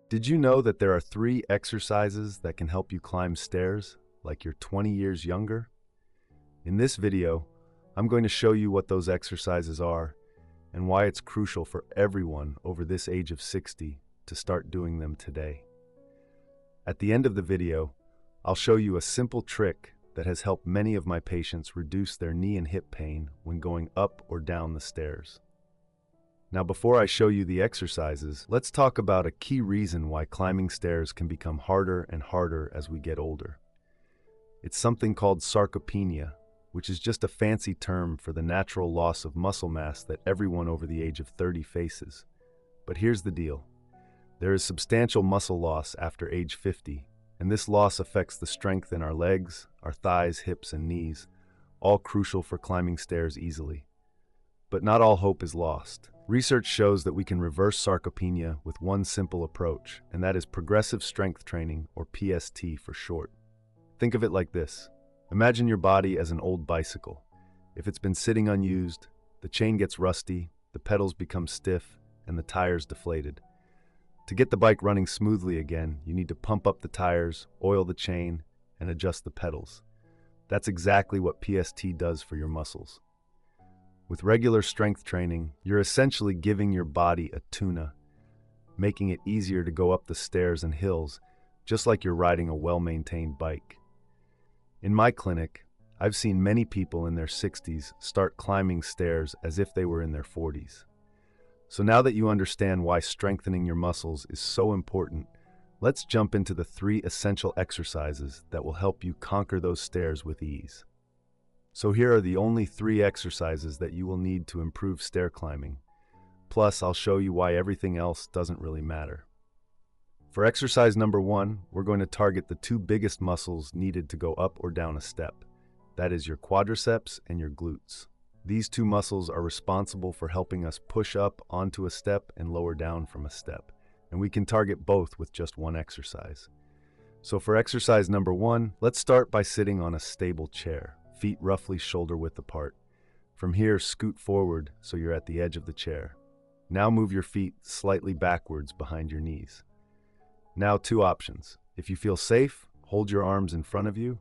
Did you know that there are 3 exercises that can help you climb stairs like you're 20 years younger? In this video, I'm going to show you what those exercises are and why it's crucial for everyone over this age of 60 to start doing them today. At the end of the video, I'll show you a simple trick that has helped many of my patients reduce their knee and hip pain when going up or down the stairs. Now, before I show you the exercises, let's talk about a key reason why climbing stairs can become harder and harder as we get older. It's something called sarcopenia, which is just a fancy term for the natural loss of muscle mass that everyone over the age of 30 faces. But here's the deal. There is substantial muscle loss after age 50, and this loss affects the strength in our legs, our thighs, hips, and knees, all crucial for climbing stairs easily. But not all hope is lost. Research shows that we can reverse sarcopenia with one simple approach, and that is progressive strength training, or PST for short. Think of it like this. Imagine your body as an old bicycle. If it's been sitting unused, the chain gets rusty, the pedals become stiff, and the tires deflated. To get the bike running smoothly again, you need to pump up the tires, oil the chain, and adjust the pedals. That's exactly what PST does for your muscles. With regular strength training, you're essentially giving your body a tune-up, making it easier to go up the stairs and hills, just like you're riding a well-maintained bike. In my clinic, I've seen many people in their 60s start climbing stairs as if they were in their 40s. So now that you understand why strengthening your muscles is so important, let's jump into the 3 essential exercises that will help you conquer those stairs with ease. So here are the only 3 exercises that you will need to improve stair climbing. Plus, I'll show you why everything else doesn't really matter. For exercise number 1, we're going to target the 2 biggest muscles needed to go up or down a step. That is your quadriceps and your glutes. These 2 muscles are responsible for helping us push up onto a step and lower down from a step, and we can target both with just one exercise. So for exercise number 1, let's start by sitting on a stable chair, feet roughly shoulder width apart. From here, scoot forward so you're at the edge of the chair. Now move your feet slightly backwards behind your knees. Now 2 options. If you feel safe, hold your arms in front of you,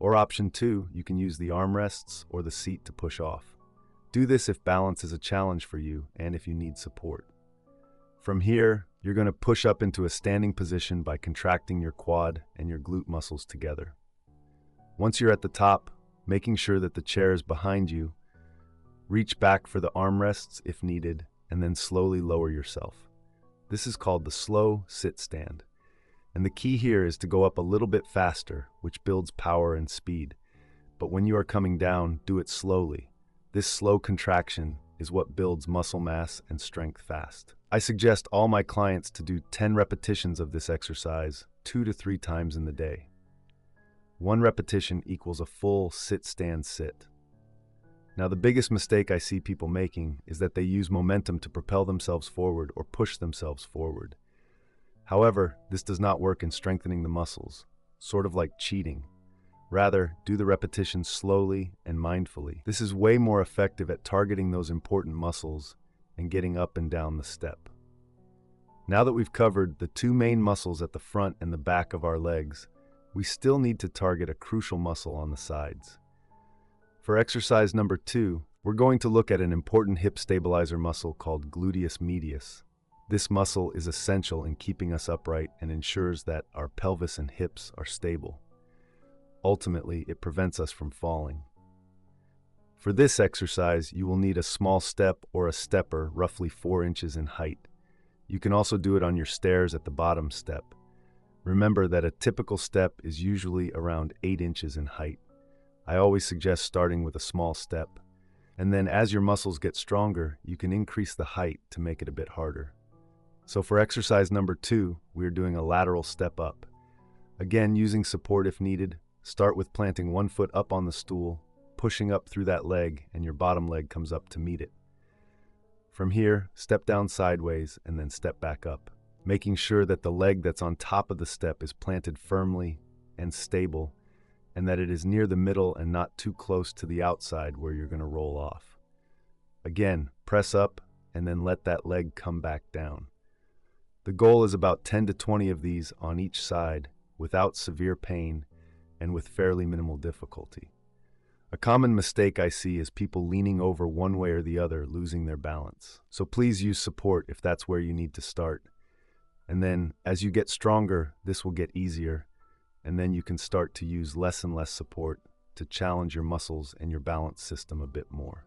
or option 2, you can use the armrests or the seat to push off. Do this if balance is a challenge for you and if you need support. From here, you're going to push up into a standing position by contracting your quad and your glute muscles together. Once you're at the top, making sure that the chair is behind you, reach back for the armrests if needed, and then slowly lower yourself. This is called the slow sit stand. And the key here is to go up a little bit faster, which builds power and speed. But when you are coming down, do it slowly. This slow contraction is what builds muscle mass and strength fast. I suggest all my clients to do 10 repetitions of this exercise 2 to 3 times in the day. 1 repetition equals a full sit-stand-sit. Now, the biggest mistake I see people making is that they use momentum to propel themselves forward or push themselves forward. However, this does not work in strengthening the muscles, sort of like cheating. Rather, do the repetitions slowly and mindfully. This is way more effective at targeting those important muscles and getting up and down the step. Now that we've covered the 2 main muscles at the front and the back of our legs, we still need to target a crucial muscle on the sides. For exercise number 2, we're going to look at an important hip stabilizer muscle called gluteus medius. This muscle is essential in keeping us upright and ensures that our pelvis and hips are stable. Ultimately, it prevents us from falling. For this exercise, you will need a small step or a stepper roughly 4 inches in height. You can also do it on your stairs at the bottom step. Remember that a typical step is usually around 8 inches in height. I always suggest starting with a small step. And then as your muscles get stronger, you can increase the height to make it a bit harder. So for exercise number 2, we are doing a lateral step up. Again, using support if needed. Start with planting 1 foot up on the stool, pushing up through that leg, and your bottom leg comes up to meet it. From here, step down sideways and then step back up, making sure that the leg that's on top of the step is planted firmly and stable, and that it is near the middle and not too close to the outside where you're going to roll off. Again, press up and then let that leg come back down. The goal is about 10 to 20 of these on each side without severe pain and with fairly minimal difficulty. A common mistake I see is people leaning over one way or the other, losing their balance. So please use support if that's where you need to start. And then, as you get stronger, this will get easier, and then you can start to use less and less support to challenge your muscles and your balance system a bit more.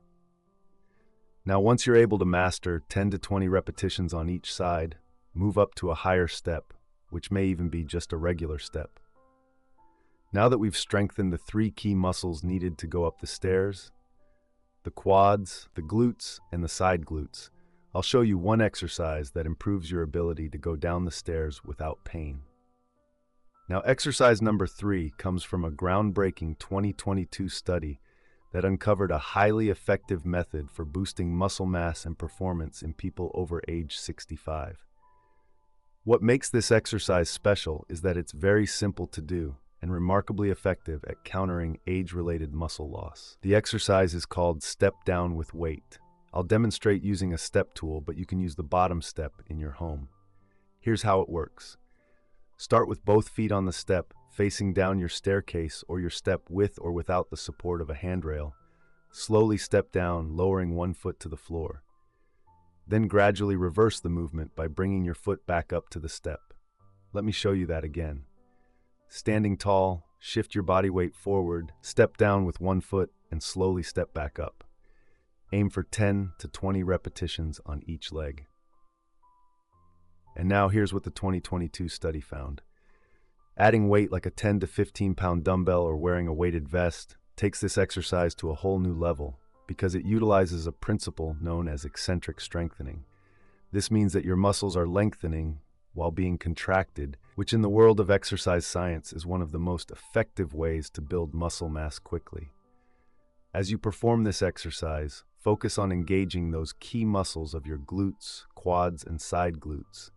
Now, once you're able to master 10 to 20 repetitions on each side, move up to a higher step, which may even be just a regular step. Now that we've strengthened the 3 key muscles needed to go up the stairs, the quads, the glutes, and the side glutes, I'll show you one exercise that improves your ability to go down the stairs without pain. Now, exercise number 3 comes from a groundbreaking 2022 study that uncovered a highly effective method for boosting muscle mass and performance in people over age 65. What makes this exercise special is that it's very simple to do and remarkably effective at countering age-related muscle loss. The exercise is called Step Down with Weight. I'll demonstrate using a step tool, but you can use the bottom step in your home. Here's how it works. Start with both feet on the step, facing down your staircase or your step with or without the support of a handrail. Slowly step down, lowering one foot to the floor. Then gradually reverse the movement by bringing your foot back up to the step. Let me show you that again. Standing tall, shift your body weight forward, step down with one foot, and slowly step back up. Aim for 10 to 20 repetitions on each leg. And now here's what the 2022 study found. Adding weight like a 10 to 15 pound dumbbell or wearing a weighted vest takes this exercise to a whole new level because it utilizes a principle known as eccentric strengthening. This means that your muscles are lengthening while being contracted, which in the world of exercise science is one of the most effective ways to build muscle mass quickly. As you perform this exercise, focus on engaging those key muscles of your glutes, quads, and side glutes,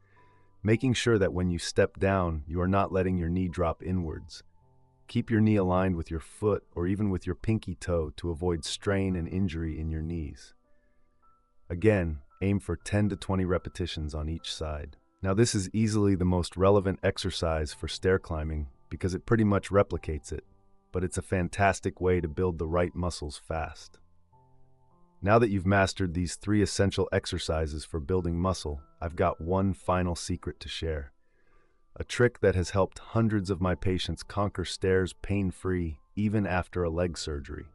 making sure that when you step down, you are not letting your knee drop inwards. Keep your knee aligned with your foot or even with your pinky toe to avoid strain and injury in your knees. Again, aim for 10 to 20 repetitions on each side. Now, this is easily the most relevant exercise for stair climbing because it pretty much replicates it, but it's a fantastic way to build the right muscles fast. Now that you've mastered these 3 essential exercises for building muscle, I've got one final secret to share. A trick that has helped hundreds of my patients conquer stairs pain-free even after a leg surgery.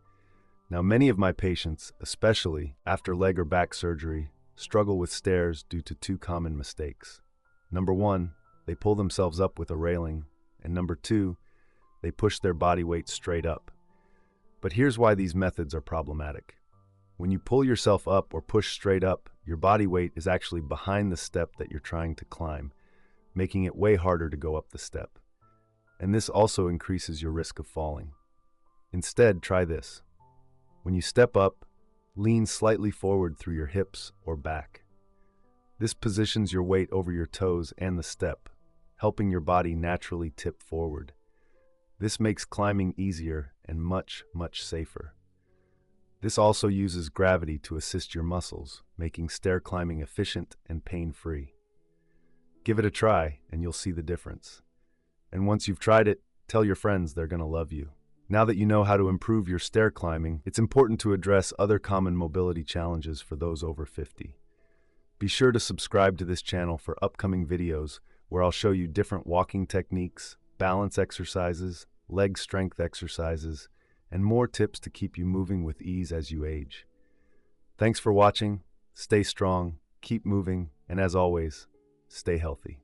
Now, many of my patients, especially after leg or back surgery, struggle with stairs due to 2 common mistakes. Number 1, they pull themselves up with a railing, and number 2, they push their body weight straight up. But here's why these methods are problematic. When you pull yourself up or push straight up, your body weight is actually behind the step that you're trying to climb, making it way harder to go up the step. And this also increases your risk of falling. Instead, try this. When you step up, lean slightly forward through your hips or back. This positions your weight over your toes and the step, helping your body naturally tip forward. This makes climbing easier and much, much safer. This also uses gravity to assist your muscles, making stair climbing efficient and pain-free. Give it a try and you'll see the difference. And once you've tried it, tell your friends they're going to love you. Now that you know how to improve your stair climbing, it's important to address other common mobility challenges for those over 50. Be sure to subscribe to this channel for upcoming videos where I'll show you different walking techniques, balance exercises, leg strength exercises, and more tips to keep you moving with ease as you age. Thanks for watching, stay strong, keep moving, and as always, stay healthy.